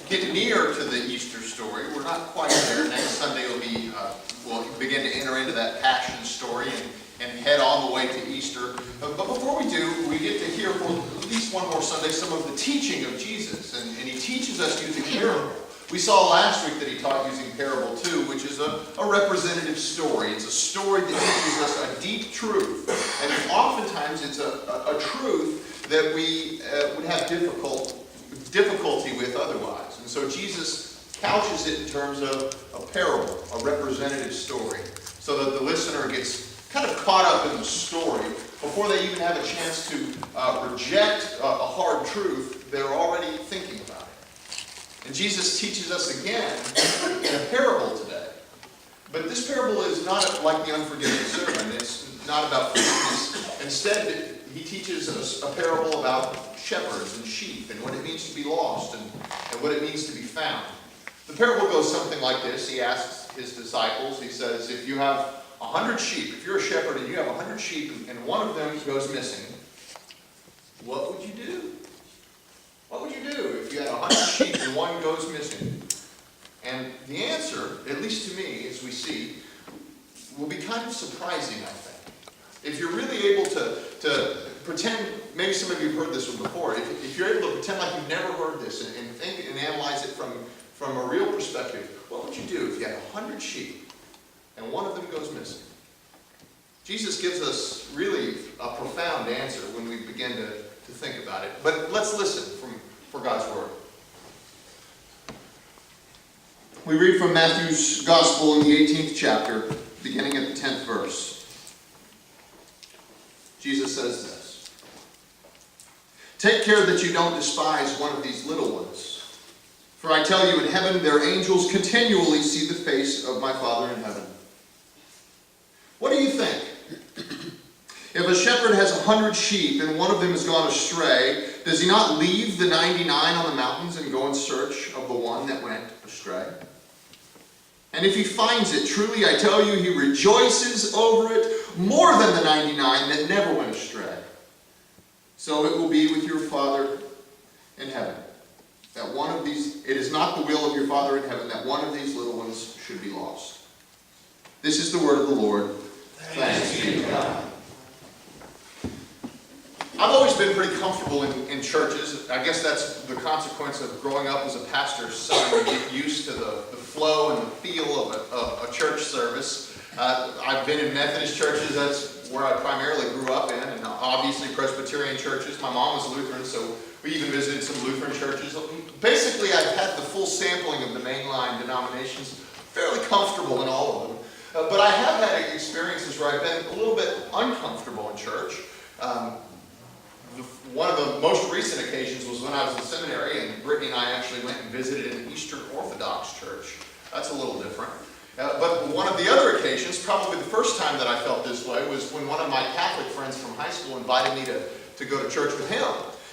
get near to the Easter story. We're not quite there. Next Sunday we'll begin to enter into that Passion story and head on the way to Easter. But before we do, we get to hear for at least one more Sunday some of the teaching of Jesus. And he teaches us using parable. We saw last week that he taught using parable too, which is a representative story. It's a story that teaches us a deep truth. And oftentimes it's a truth that we would have difficulty with otherwise. And so Jesus couches it in terms of a parable, a representative story, so that the listener gets kind of caught up in the story. Before they even have a chance to reject a hard truth, they're already thinking about it. And Jesus teaches us again in a parable today. But this parable is not like the unforgiving servant. It's not about forgiveness. Instead, he teaches us a parable about shepherds and sheep and what it means to be lost and what it means to be found. The parable goes something like this. He asks his disciples, he says, if you have 100 sheep, if you're a shepherd and you have 100 sheep and one of them goes missing, what would you do? What would you do if you had 100 sheep and one goes missing? And the answer, at least to me, as we see, will be kind of surprising, I think. If you're really able to pretend, maybe some of you have heard this one before, if you're able to pretend like you've never heard this and think and analyze it from a real perspective, what would you do if you had 100 sheep and one of them goes missing? Jesus gives us really a profound answer when we begin to think about it. But let's listen for God's Word. We read from Matthew's Gospel in the 18th chapter, beginning at the 10th verse. Jesus says this, "Take care that you don't despise one of these little ones. For I tell you, in heaven their angels continually see the face of my Father in heaven. What do you think? If a shepherd has 100 sheep and one of them has gone astray, does he not leave the 99 on the mountains and go in search of the one that went astray? And if he finds it, truly I tell you, he rejoices over it more than the 99 that never went astray. So it will be with your Father in heaven. That one of these, it is not the will of your Father in heaven that one of these little ones should be lost." This is the word of the Lord. Thanks be to God. I've always been pretty comfortable in churches. I guess that's the consequence of growing up as a pastor's son. You get used to the flow and the feel of a church service. I've been in Methodist churches. That's where I primarily grew up in, and obviously Presbyterian churches. My mom was Lutheran, so we even visited some Lutheran churches. Basically, I've had the full sampling of the mainline denominations, fairly comfortable in all of them. But I have had experiences where I've been a little bit uncomfortable in church. One of the most recent occasions was when I was in seminary, and Brittany and I actually went and visited an Eastern Orthodox church. That's a little different. But one of the other occasions, probably the first time that I felt this way, was when one of my Catholic friends from high school invited me to go to church with him.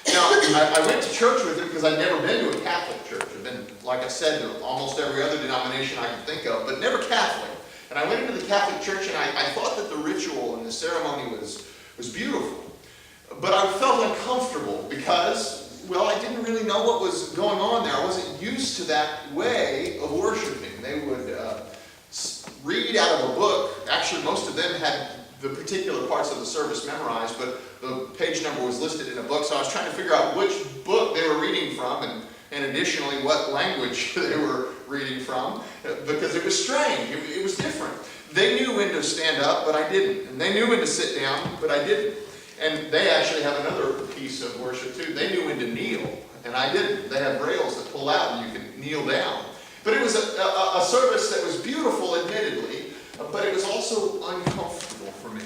Now, I went to church with him because I'd never been to a Catholic church. I've been, like I said, to almost every other denomination I can think of, but never Catholic. And I went into the Catholic church, and I thought that the ritual and the ceremony was beautiful. But I felt uncomfortable because, well, I didn't really know what was going on there. I wasn't used to that way of worshiping. They would read out of a book. Actually, most of them had the particular parts of the service memorized, but the page number was listed in a book, so I was trying to figure out which book they were reading from, and additionally what language they were reading from, because it was strange. It was different. They knew when to stand up, but I didn't. And they knew when to sit down, but I didn't. And they actually have another piece of worship too. They knew when to kneel, and I didn't. They have rails that pull out and you can kneel down. But it was a service that was beautiful, admittedly, but it was also uncomfortable for me.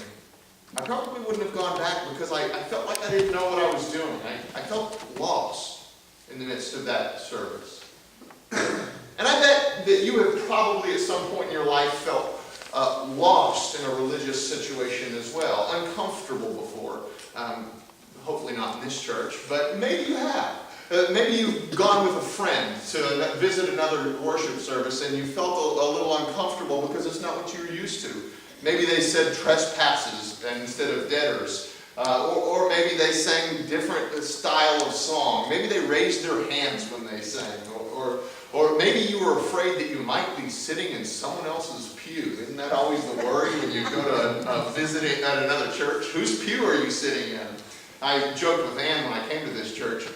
I probably wouldn't have gone back because I felt like I didn't know what I was doing. I felt lost in the midst of that service. And I bet that you have probably at some point in your life felt lost in a religious situation as well, uncomfortable before. Hopefully not in this church, but maybe you have. Maybe you've gone with a friend to visit another worship service and you felt a little uncomfortable because it's not what you're used to. Maybe they said trespasses instead of debtors. Or maybe they sang different style of song. Maybe they raised their hands when they sang. Or maybe you were afraid that you might be sitting in someone else's pew. Isn't that always the worry when you go to a visit at another church? Whose pew are you sitting in? I joked with Ann when I came to this church.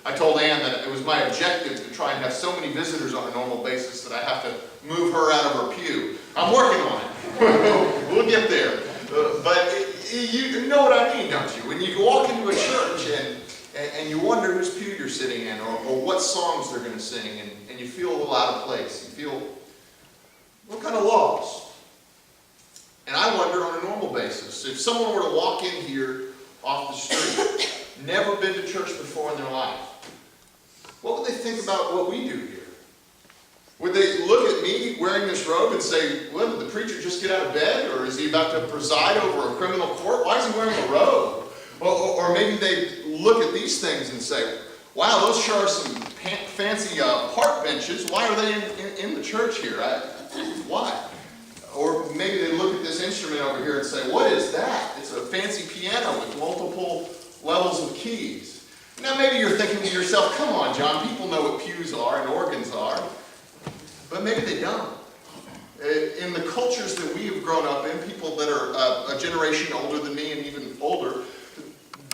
I told Ann that it was my objective to try and have so many visitors on a normal basis that I have to move her out of her pew. I'm working on it. We'll get there. But you know what I mean, don't you? When you walk into a church and you wonder whose pew you're sitting in, or what songs they're going to sing, and you feel a little out of place. You feel what kind of lost. And I wonder on a normal basis, if someone were to walk in here off the street, never been to church before in their life, what would they think about what we do here? Would they look at me wearing this robe and say, well, did the preacher just get out of bed? Or is he about to preside over a criminal court? Why is he wearing a robe? Or maybe they look at these things and say, wow, those sure are some fancy park benches. Why are they in the church here? Why? Or maybe they look at this instrument over here and say, what is that? It's a fancy piano with multiple levels of keys. Now maybe you're thinking to yourself, come on, John, people know what pews are and organs are. But maybe they don't. In the cultures that we have grown up in, people that are a generation older than me and even older,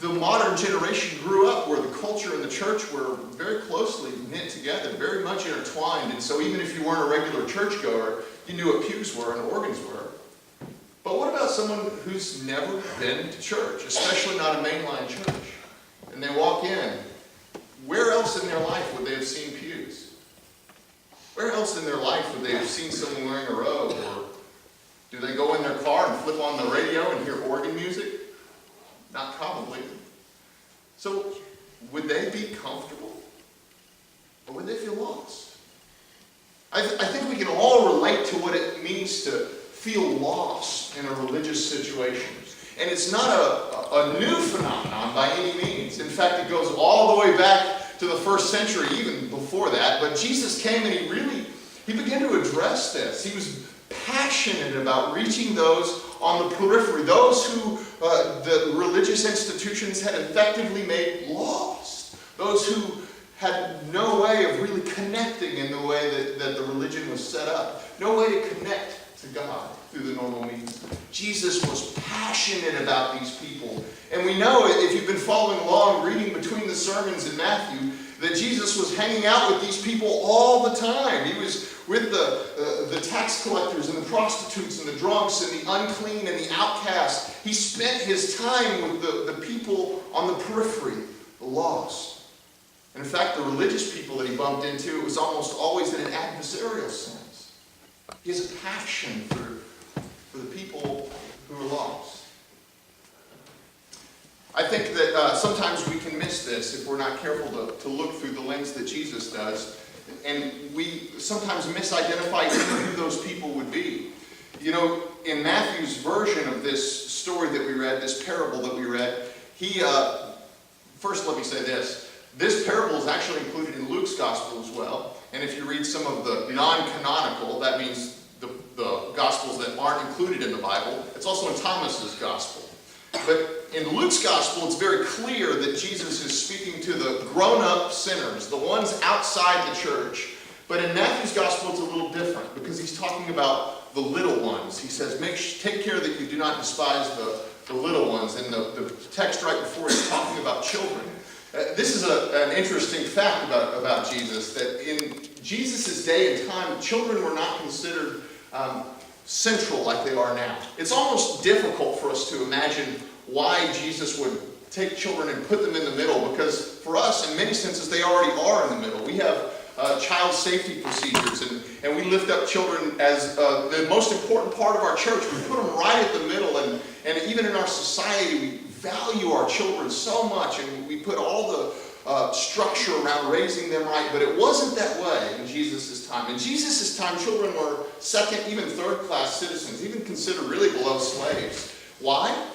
the modern generation grew up where the culture and the church were very closely knit together, very much intertwined. And so even if you weren't a regular churchgoer, you knew what pews were and organs were. But what about someone who's never been to church, especially not a mainline church? And they walk in. Where else in their life would they have seen pews? Where else in their life would they have seen someone wearing a robe? Or do they go in their car and flip on the radio and hear organ music? Not probably. So, would they be comfortable? Or would they feel lost? I think we can all relate to what it means to feel lost in a religious situation. And it's not a new phenomenon by any means. In fact, it goes all the way back to the first century, even before that. But Jesus came and he began to address this. He was passionate about reaching those on the periphery, those who the religious institutions had effectively made lost, those who had no way of really connecting in the way that the religion was set up, no way to connect to God through the normal means. Jesus was passionate about these people. And we know, if you've been following along, reading between the sermons in Matthew, that Jesus was hanging out with these people all the time. He was with the tax collectors and the prostitutes and the drunks and the unclean and the outcast. He spent his time with the people on the periphery, the lost. And in fact, the religious people that he bumped into, it was almost always in an adversarial sense. He has a passion for the people who are lost. I think that sometimes we can miss this if we're not careful to look through the lens that Jesus does. And we sometimes misidentify who those people would be. You know, in Matthew's version of this story that we read, this parable that we read, first let me say this. This parable is actually included in Luke's gospel as well. And if you read some of the non-canonical, that means the gospels that aren't included in the Bible, it's also in Thomas's gospel. But in Luke's gospel, it's very clear that Jesus is speaking to the grown-up sinners, the ones outside the church. But in Matthew's gospel, it's a little different because he's talking about the little ones. He says, take care that you do not despise the little ones. And the text right before is talking about children. This is an interesting fact about Jesus, that in Jesus' day and time, children were not considered central like they are now. It's almost difficult for us to imagine why Jesus would take children and put them in the middle, because for us, in many senses, they already are in the middle. We have child safety procedures, and we lift up children as the most important part of our church. We put them right at the middle, and even in our society, we value our children so much, and we put all the structure around raising them right, but it wasn't that way in Jesus' time. In Jesus' time, children were second, even third-class citizens, even considered really below slaves. Why?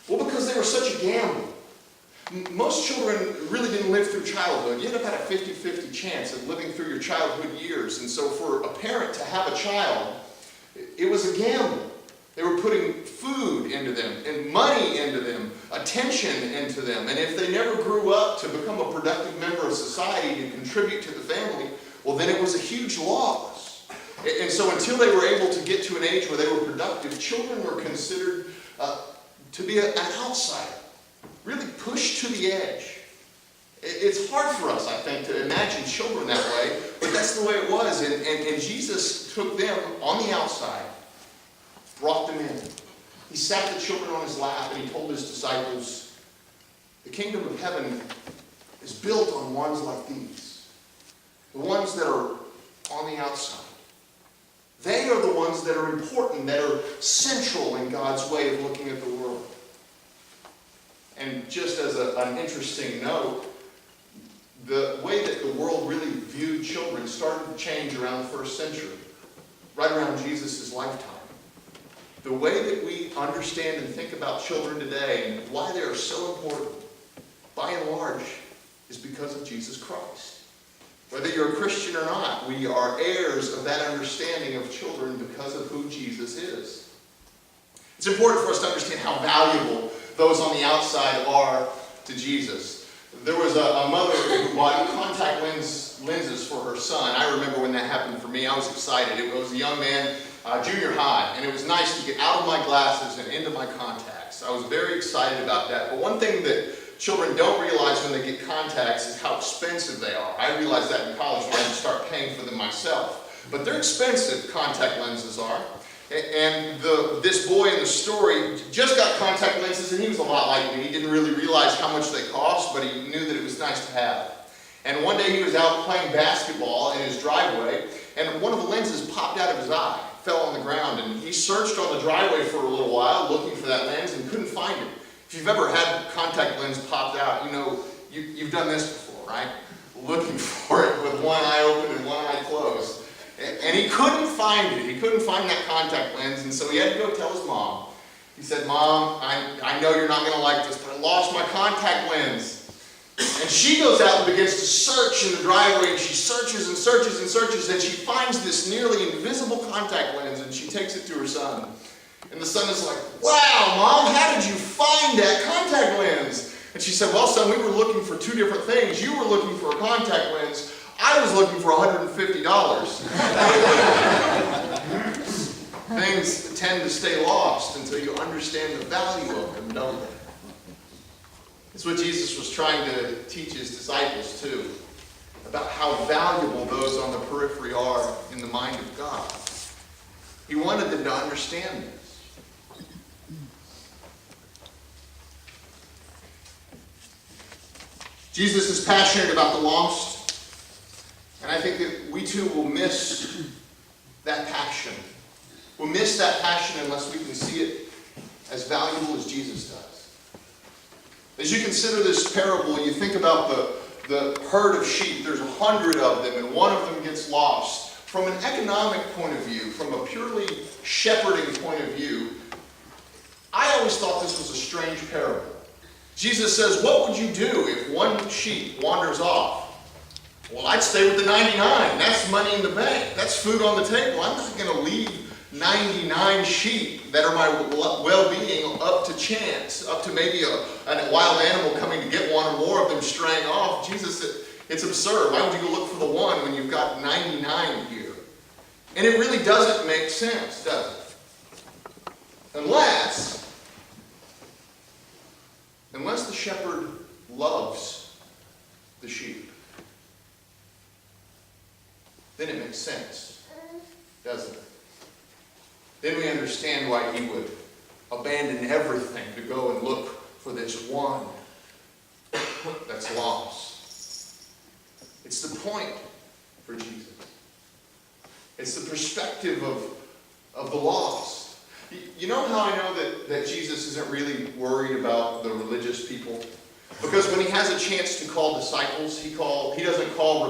Well, because they were such a gamble. Most children really didn't live through childhood. You had about a 50-50 chance of living through your childhood years, and so for a parent to have a child, it was a gamble. They were putting food into them and money into them, attention into them. And if they never grew up to become a productive member of society and contribute to the family, well, then it was a huge loss. And so until they were able to get to an age where they were productive, children were considered to be an outsider, really pushed to the edge. It's hard for us, I think, to imagine children that way, but that's the way it was. And Jesus took them on the outside, brought them in. He sat the children on his lap and he told his disciples, the kingdom of heaven is built on ones like these. The ones that are on the outside. They are the ones that are important, that are central in God's way of looking at the world. And just as an interesting note, the way that the world really viewed children started to change around the first century, right around Jesus' lifetime. The way that we understand and think about children today and why they are so important, by and large, is because of Jesus Christ. Whether you're a Christian or not, we are heirs of that understanding of children because of who Jesus is. It's important for us to understand how valuable those on the outside are to Jesus. There was a mother who bought contact lenses for her son. I remember when that happened for me. I was excited. It was a young man, junior high, and it was nice to get out of my glasses and into my contacts. I was very excited about that. But one thing that children don't realize when they get contacts is how expensive they are. I realized that in college when I had to start paying for them myself. But they're expensive, contact lenses are. And this boy in the story just got contact lenses, and he was a lot like me. He didn't really realize how much they cost, but he knew that it was nice to have. And one day he was out playing basketball in his driveway, and one of the lenses popped out of his eye, fell on the ground, and he searched on the driveway for a little while looking for that lens and couldn't find it. If you've ever had contact lens popped out, you know you've done this before, right? Looking for it with one eye open and one eye closed. And he couldn't find it. He couldn't find that contact lens, and so he had to go tell his mom. He said, "Mom, I know you're not going to like this, but I lost my contact lens." And she goes out and begins to search in the driveway, and she searches and searches and searches, and she finds this nearly invisible contact lens, and she takes it to her son. And the son is like, "Wow, Mom, how did you find that contact lens?" And she said, "Well, son, we were looking for two different things. You were looking for a contact lens. I was looking for $150. Things tend to stay lost until you understand the value of them, don't they? It's what Jesus was trying to teach his disciples too, about how valuable those on the periphery are in the mind of God. He wanted them to understand this. Jesus is passionate about the lost. And I think that we too will miss that passion. We'll miss that passion unless we can see it as valuable as Jesus does. As you consider this parable, you think about the herd of sheep. There's 100 of them, and one of them gets lost. From an economic point of view, from a purely shepherding point of view, I always thought this was a strange parable. Jesus says, what would you do if one sheep wanders off? Well, I'd stay with the 99. That's money in the bank. That's food on the table. I'm not going to leave 99 sheep that are my well-being up to chance, up to maybe a wild animal coming to get one or more of them straying off. Jesus said, it's absurd. Why would you go look for the one when you've got 99 here? And it really doesn't make sense, does it? Unless the shepherd loves the sheep. Then it makes sense, doesn't it? Then we understand why he would abandon everything to go and look for this one that's lost. It's the point for Jesus. It's the perspective of the lost. You know how I know that Jesus isn't really worried about the religious people? Because when he has a chance to call disciples, he doesn't call